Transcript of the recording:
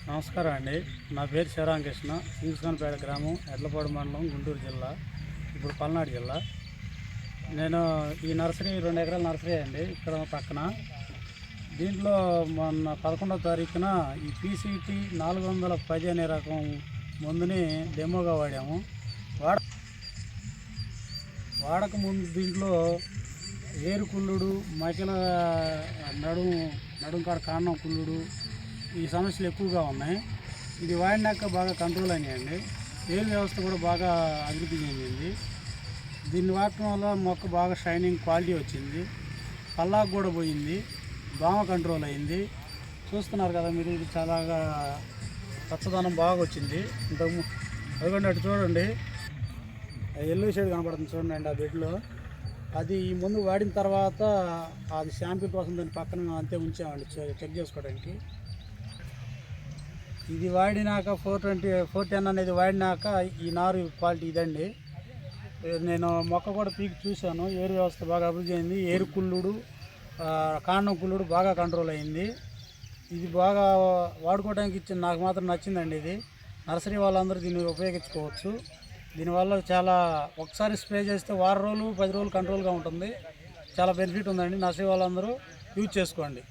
నమస్కారం అండి. నా పేరు శివరామకృష్ణ. సింగస్వానిపేట గ్రామం, ఎడ్లపాడు మండలం, గుంటూరు జిల్లా, ఇప్పుడు పల్నాడు జిల్లా. నేను ఈ నర్సరీ 2 ఎకరాల నర్సరీ అండి ఇక్కడ పక్కన. దీంట్లో మొన్న 11వ తారీఖున ఈ PCT 410 అనే రకం మందుని డెమోగా వాడాము. వాడక ముందు దీంట్లో ఏరు కుళ్ళుడు, మకిల నడుం కాడ కాండం కుళ్ళుడు, ఈ సమస్యలు ఎక్కువగా ఉన్నాయి. ఇది వాడినాక బాగా కంట్రోల్ అయినాయండి. వేరు వ్యవస్థ కూడా బాగా అభివృద్ధి చెందింది. దీన్ని వాడటం వల్ల మొక్క బాగా షైనింగ్ క్వాలిటీ వచ్చింది, పల్లాకు కూడా పోయింది, దోమ కంట్రోల్ అయింది. చూస్తున్నారు కదా మీరు, ఇది చాలా పచ్చదనం బాగా వచ్చింది. ఇంతకు అదిగోండి, అటు చూడండి, ఎల్లో షేడ్ కనపడుతుంది చూడండి ఆ బెడ్లో. అది ఈ ముందు వాడిన తర్వాత అది శాంపిల్ కోసం దాని పక్కన అంతే ఉంచామండి చెక్ చేసుకోవడానికి. ఇది వాడినాక 410 అనేది వాడినాక ఈ నారు క్వాలిటీ ఇదండి. నేను మొక్క కూడా పీకి చూశాను, ఏరు వ్యవస్థ బాగా అభివృద్ధి అయింది. ఏరు కుళ్ళుడు, కాండం కుళ్ళుడు బాగా కంట్రోల్ అయింది. ఇది బాగా వాడుకోవడానికి నాకు మాత్రం నచ్చిందండి. ఇది నర్సరీ వాళ్ళందరూ దీన్ని ఉపయోగించుకోవచ్చు. దీనివల్ల చాలా ఒకసారి స్ప్రే చేస్తే 10 రోజులు 10 రోజులు కంట్రోల్గా ఉంటుంది. చాలా బెనిఫిట్ ఉందండి. నర్సరీ వాళ్ళందరూ యూజ్ చేసుకోండి.